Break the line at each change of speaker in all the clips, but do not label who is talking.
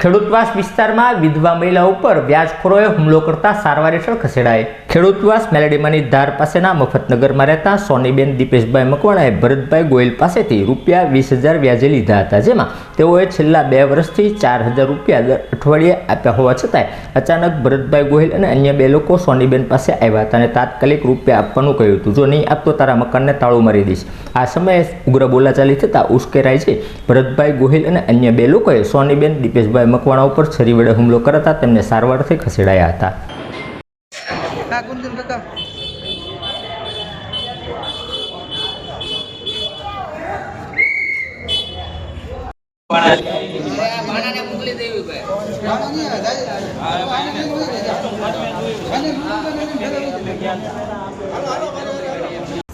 ખેડૂતવાસ વિસ્તારમાં વિધવા મહિલા ઉપર વ્યાજખોરોએ હુમલો કરતા સારવાર હેઠળ ખસેડાય। ખેડૂતવાસ મેલડીમાંની ધાર પાસેના મફતનગરમાં રહેતા સોનીબેન દીપેશભાઈ મકવાણાએ ભરતભાઈ ગોહિલ પાસેથી રૂપિયા 20,000 વ્યાજે લીધા હતા, જેમાં તેઓએ છેલ્લા 2 વર્ષથી 4,000 રૂપિયા દર અઠવાડિયે આપ્યા હોવા છતાંય અચાનક ભરતભાઈ ગોહિલ અને અન્ય 2 લોકો સોનીબેન પાસે આવ્યા હતા અને તાત્કાલિક રૂપિયા આપવાનું કહ્યું હતું। જો નહીં આપતો તારા મકાનને તાળું મારી દઈશ। આ સમયે ઉગ્ર બોલાચાલી થતાં ઉશ્કેરાય છે ભરતભાઈ ગોહિલ અને અન્ય 2 લોકોએ સોનીબેન દીપેશભાઈ મકવાણા ઉપર છરી વડે હુમલો કરતા તેમને સારવારથી ખસેડાયા હતા।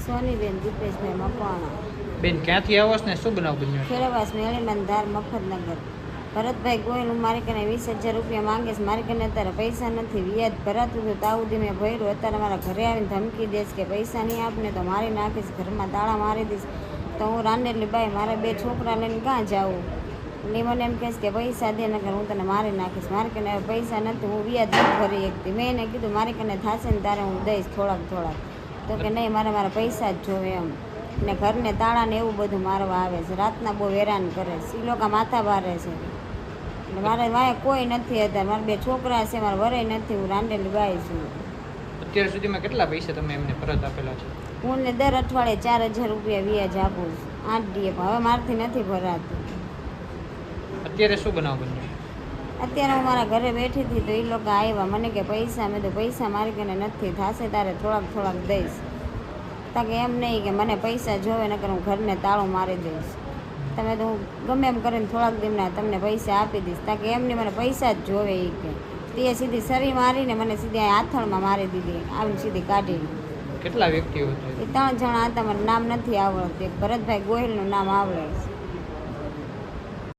સોનીબેન દીપેશભાઈ મકવાણા।
બેન ક્યાંથી આવો છો ને શું બનાવ બન્યો?
ખેડૂતવાસ મેળીમાં ધાર મફતનગર। ભરતભાઈ ગોહિલ હું મારી કને 20,000 રૂપિયા માંગે છે, મારી કને અત્યારે પૈસા નથી, વ્યાજ ભરાતું હતું તાઉદી મેં ભર્યું, અત્યારે મારા ઘરે આવીને ધમકી દેશ કે પૈસા નહીં આપને તો મારી નાખીશ, ઘરમાં તાળા મારી દઈશ। તો હું રાંડેલી બાઈ મારા 2 છોકરા લઈને ક્યાં જાઉં? એટલે મને એમ કહેશ કે પૈસા દે નકર હું તને મારી નાખીશ, મારી કને પૈસા નથી, હું વ્યાજ નથી ભરી શકતી। મેં એને કીધું મારી કને થશે ને તારે હું દઈશ થોડાક, તો કે નહીં મારા પૈસા જ જોવે એમ, ને ઘરને તાળા ને એવું બધું મારવા આવે છે, રાતના બહુ હેરાન કરે છે, એ લોકો માથા ભારે છે। એટલે મારે વાય કોઈ નથી હતા, મારા 2 છોકરા છે, મારા વરાય નથી, હું રાંડેલી બાઈ છું।
અત્યાર સુધીમાં કેટલા પૈસા તમે એમને પરત આપેલા છે?
હું ને દર અઠવાડિયે 4,000 રૂપિયા વ્યાજ આપું છું, 8 ડીએ, હવે મારથી નથી ભરાતું।
અત્યારે શું બનાવ બન્યો?
અત્યારે હું મારા ઘરે બેઠી હતી તો એ લોકો આવ્યા, મને કે પૈસા, મેં તો પૈસા મારી કને નથી, થશે તારે થોડાક દઈશ। તા કે એમ નહીં કે મને પૈસા જોવે નકર હું ઘરને તાળું મારી દઈશ, તમે તો હું ગમે એમ કરીને થોડાક દિનના તમને પૈસા આપી દઈશ। તા કે એમની મને પૈસા જ જોવે એ કે તે સીધી સરી મારીને મને સીધી આથળમાં મારી દીધી, આવીને સીધી કાઢી।
કેટલા વ્યક્તિઓ હતા?
એ 3 જણા હતા, મને નામ નથી આવડતું, એક ભરતભાઈ ગોહિલનું નામ આવડે છે।